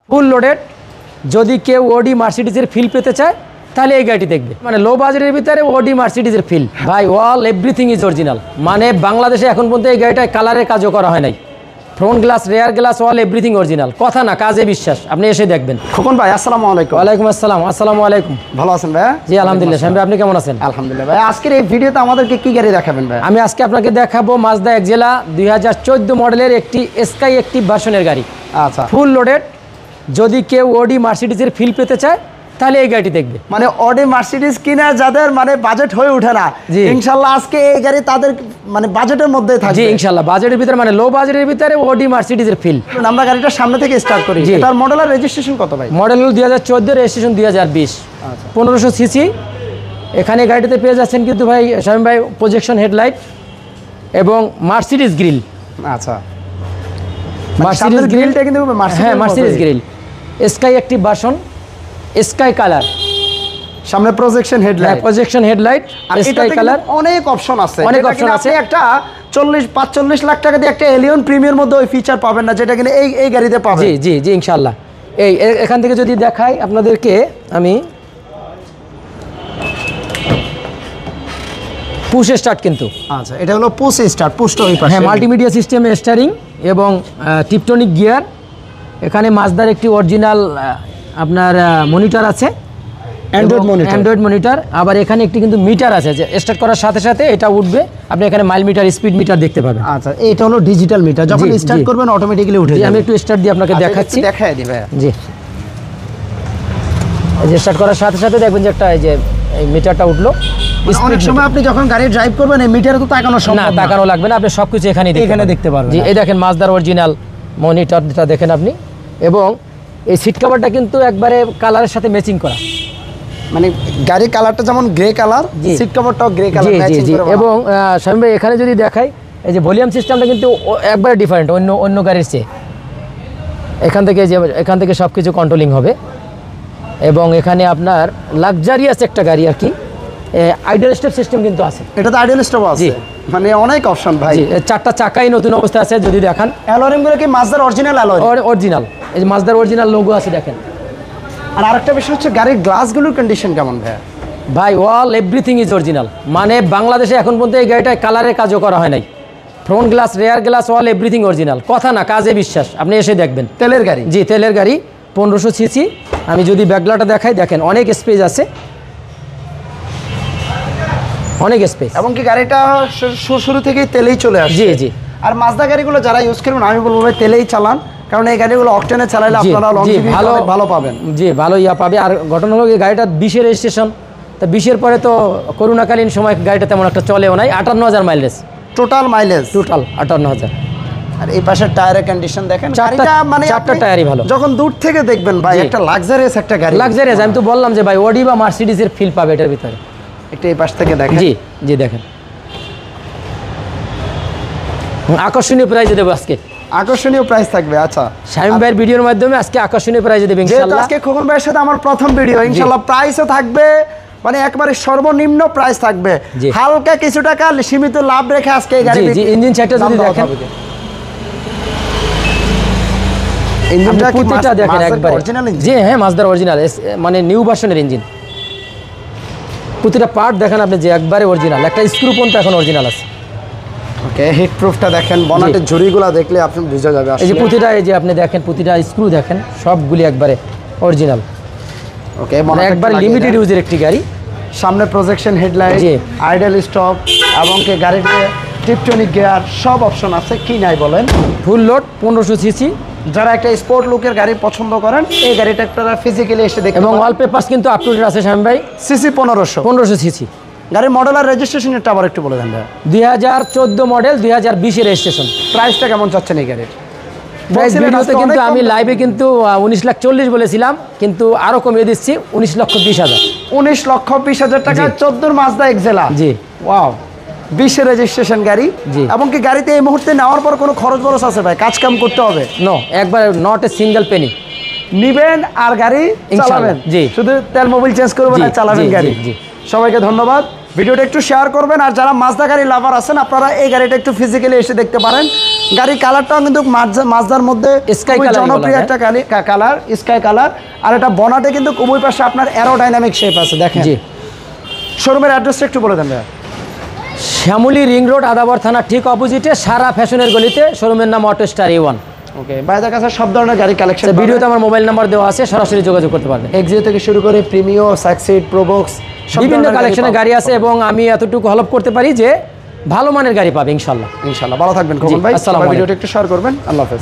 Full loaded. যদি কেউ ওডি মার্সিডিজের ফিল পেতে চায় তাহলে এই গাড়িটি দেখবে। মানে লো বাজেটের ভিতরে ওডি মার্সিডিজের ফিল ভাই, অল এভরিথিং ইজ অরিজিনাল। মানে বাংলাদেশে এখন পর্যন্ত এই গাড়িটায় কালারের কাজও করা হয় নাই। Front glass, rare glass, all everything original. কথা না, কাজে বিশ্বাস। আপনি এসে দেখবেন। খোকন ভাই, আসসালামু আলাইকুম। ওয়ালাইকুম আসসালাম। আসসালামু আলাইকুম। ভালো আছেন ভাই? জি আলহামদুলিল্লাহ। শামিম ভাই আপনি কেমন আছেন? আলহামদুলিল্লাহ ভাই। আজকের এই ভিডিওতে আমাদেরকে কি গাড়ি দেখাবেন ভাই? আমি আজকে আপনাকে দেখাবো মাজদা এক্সেলা 2014 মডেলের একটি স্কাই অ্যাক্টিভ ভার্সনের গাড়ি। আচ্ছা, ফুল লোডেড। যদি কেউ ওডি মার্সিডিজের ফিল পেতে চায় তাহলে এই গাড়িটি দেখবে। মানে অডি মার্সিডিজ কিনা যাদের মানে বাজেট হয়ে ওঠে না, ইনশাআল্লাহ আজকে এই গাড়ি তাদের মানে বাজেটের মধ্যে থাকবে। জি ইনশাআল্লাহ বাজেটের ভিতরে, মানে লো বাজেটের ভিতরে ওডি মার্সিডিজের ফিল। আমরা গাড়িটা সামনে থেকে স্টার্ট করি। এটার মডেল আর রেজিস্ট্রেশন কত ভাই? মডেল হল 2014, রেজিস্ট্রেশন 2020। আচ্ছা, 1500 সিসি। এখানে গাড়িতে পেয়ে যাচ্ছেন কিন্তু ভাই শামিম ভাই প্রজেকশন হেডলাইট এবং মার্সিডিজ গ্রিল। আচ্ছা, মার্সিডিজ গ্রিলটা কিন্তু হ্যাঁ Mercedes grill. Sky active version, sky colour. সামনে projection headlight, projection headlight, sky colour. অনেক অপশন আছে, অনেক অপশন আছে। একটা 45 লাখ টাকা দিয়ে একটা এলিয়ন প্রিমিয়ার মধ্যে ওই ফিচার পাবেন না, যেটা কিনা এই গাড়িতে পাবেন। জি জি জি ইনশাআল্লাহ। এখান থেকে যদি দেখাই আপনাদেরকে, আমি পুশ স্টার্ট কিন্তু। আচ্ছা, এটা হলো পুশ স্টার্ট, পুশ তো হ্যাঁ, মাল্টিমিডিয়া সিস্টেম স্টারিং এবং টিপটনিক গিয়ার। এখানে মাজদার একটি অরিজিনাল আপনার মনিটর আছে, অ্যান্ড্রয়েড মনিটর। আবার এখানে একটি কিন্তু মিটার আছে, যে স্টার্ট করার সাথে সাথে এটা উঠবে। আপনি এখানে মাইল মিটার, স্পিড মিটার দেখতে পাবেন। আচ্ছা, এটা হলো ডিজিটাল মিটার, যখন স্টার্ট করবেন অটোমেটিক্যালি উঠে যাবে। আমি একটু স্টার্ট দিয়ে আপনাকে দেখাচ্ছি। দেখায় দিই ভাই। জি, এই যে স্টার্ট করার সাথে সাথে দেখবেন যে একটা এই যে এই মিটারটা উঠলো। অনেক সময় আপনি যখন গাড়ি ড্রাইভ করবেন এই মিটারে তো তাকানো সম্ভব না, তাকানো লাগবে না, আপনি সবকিছু এখানে দেখতে পারবেন। জি, এই দেখেন মাজদার অরিজিনাল মনিটরটা দেখেন আপনি। এবং এই সিট কভারটা কিন্তু একবারে কালারের সাথে ম্যাচিং করা। মানে গাড়ির কালারটা যেমন গ্রে কালার, সিট কভারটাও গ্রে কালার ম্যাচিং করে। এবং শামিম ভাই এখানে যদি দেখাই, এই যে ভলিউম সিস্টেমটা কিন্তু একবারে ডিফারেন্ট অন্য গাড়ির চেয়ে। এখান থেকে সব কিছু কন্ট্রোলিং হবে। এবং এখানে আপনার লাক্সারিয়াস একটা গাড়ি আর কি, আইডল স্টপ সিস্টেম কিন্তু আছে। এটা তো আইডল স্টপ আছে, মানে অনেক অপশন ভাই। চারটা চাকাই নতুন অবস্থা আছে। যদি দেখান অ্যালরিমগুলো কি মাজদার অরিজিনাল অ্যালয়? অরিজিনাল, এই যে মাজদার অরিজিনাল লোগো আছে দেখেন। আর আরেকটা বিষয় হচ্ছে গাড়ির গ্লাসগুলোর কন্ডিশন কেমন ভাই? ভাই অল এভরিথিং ইজ অরিজিনাল। মানে বাংলাদেশে এখন পর্যন্ত এই গাড়িটায় কালারের কাজও করা হয় নাই। Front glass, rare glass, all everything original. কথা না, কাজে বিশ্বাস। আপনি এসে দেখবেন। তেলের গাড়ি? জি, তেলের গাড়ি, 1500 সিসি। আমি যদি ব্যাকলাটা দেখাই, দেখেন অনেক স্পেস আছে, অনেক স্পেস। এবং কি গাড়িটা শুরু থেকেই তেলেই চলে আসে। জি জি। আর মাজদা গাড়িগুলো যারা ইউজ করবেন আমি বলবো ভাই তেলেই চালান, কারণ এই গাড়িগুলো অকটেনে চালাইলে আপনারা ভালো পাবেন। জি, ভালো পাবে। আর ঘটনা হলো এই গাড়িটা 20-এর রেজিস্ট্রেশন, তা 20-এর পরে তো করোনাকালীন সময় গাড়িটা তেমন একটা চলেও নাই। 58,000 মাইলেজ টোটাল মাইলেজ, টোটাল 58,000। আর এই পাশের টায়ারের কন্ডিশন দেখেন, মানে চারটা টায়ারই ভালো। যখন দূর থেকে দেখবেন ভাই একটা লাক্সারিয়াস একটা গাড়ি। লাক্সারিয়াস, আমি তো বললাম যে ভাই ওডি বা মার্সিডিজের ফিল পাবে এটার ভিতরে। একটা এই পাশ থেকে দেখেন। জি জি দেখেন, আকর্ষণীয় প্রাইজে দেবো আজকে। আকর্ষণীয় প্রাইস থাকবে। আচ্ছা, শামিম ভাইয়ের ভিডিওর মাধ্যমে আজকে আকর্ষণীয় প্রাইজে দেবেন ইনশাআল্লাহ। আজকে খোকন ভাইয়ের সাথে আমার প্রথম ভিডিও, ইনশাআল্লাহ প্রাইসও থাকবে মানে একবারে সর্বনিম্ন প্রাইস থাকবে। হালকা কিছু টাকা সীমিত লাভ রেখে আজকে এই গাড়ি। জি, ইঞ্জিন সাইডটা যদি দেখেন, ইঞ্জিনটা প্রতিটা দেখেন একবারে অরিজিনাল ইঞ্জিন। জি হ্যাঁ, মাজদার অরিজিনাল, মানে নিউ ভার্সনের ইঞ্জিন। প্রতিটা পার্ট দেখেন আপনি যে একবারে অরিজিনাল। একটা স্ক্রু পর্যন্ত এখন অরিজিনাল আছে। ওকে, হিট প্রুফটা দেখেন, বনেটের ঝুড়িগুলো দেখলে আপনি বুঝা যাবে। এই যে প্রতিটা, এই যে আপনি দেখেন প্রতিটা স্ক্রু দেখেন, সবগুলি একবারে অরিজিনাল। ওকে, মানে একবার লিমিটেড ইউজের একটি গাড়ি। সামনে প্রজেকশন হেডলাইট, আইডল স্টপ এবং কি গাড়িতে টিপটনিক গিয়ার, সব অপশন আছে। কি নাই বলেন? Full load, 1500 CC. যারা একটা স্পোর্ট লুকের গাড়ি পছন্দ করেন এই গাড়িটা আপনারা ফিজিক্যালি এসে দেখতে। এবং অল পেপারস কিন্তু আপ টু ডেট আছে শামিম ভাই। CC 1500 CC. গাড়ির মডেল আর রেজিস্ট্রেশনটা আবার একটু বলে দেন ভাই। 2014 মডেল, 2020-এর রেজিস্ট্রেশন। প্রাইসটা কেমন চাচ্ছেন এই গাড়ির? ভিডিওতে কিন্তু আমি লাইভে কিন্তু 19,40,000 বলেছিলাম, কিন্তু আরো কমিয়ে দিচ্ছি 19,20,000। 19,20,000 টাকা 14 মাজদা এক্সেলা। জি, ওয়াও, 20-এর রেজিস্ট্রেশন গাড়ি। এবং কি গাড়িতে এই মুহূর্তে নেওয়ার পর কোনো খরচ বরচ আছে ভাই? কাজ কাম করতে হবে? নো, একবার নট এ সিঙ্গেল পেনি। নিবেন আর গাড়ি চালাবেন। জি, শুধু তেল মোবিল চেঞ্জ করবেন আর চালাবেন গাড়ি। সবাইকে ধন্যবাদ। ভিডিওটা একটু শেয়ার করবেন। আর যারা মাজদা গাড়ি লাভার আছেন আপনারা এই গাড়িটা একটু ফিজিক্যালি এসে দেখতে পারেন। গাড়ি কালারটাও কিন্তু মাজদার মধ্যে Sky খুবই colour জনপ্রিয় বলা একটা কালার, স্কাই কালার। আর এটা বনাটে কিন্তু উভয় পাশে আপনার অ্যারোডাইনামিক শেপ আছে দেখেন। জি। শোরুমের অ্যাড্রেসটা একটু বলে দেন ভাইয়া। শ্যামলী রিং রোড আদাবর থানা ঠিক অপোজিটে সারা ফ্যাশনের গলিতে, শোরুমের নাম অটো স্টার A1। ওকে, ভাইদের কাছে সব ধরনের গাড়ি কালেকশন ভিডিওতে আমার মোবাইল নাম্বার দেওয়া আছে, সরাসরি যোগাযোগ করতে পারবেন। এক্সিও থেকে শুরু করে প্রিমিও, সাকসিড, প্রোবক্স বিভিন্ন কালেকশনের গাড়ি আছে এবং আমি এতটুকু হেল্প করতে পারি যে ভালো মানের গাড়ি পাবে ইনশাল্লাহ। ইনশাআল্লাহ। ভালো থাকবেন খোকন ভাই। আসসালামু আলাইকুম। ভিডিওটা একটু শেয়ার করবেন। আল্লাহ হাফেজ।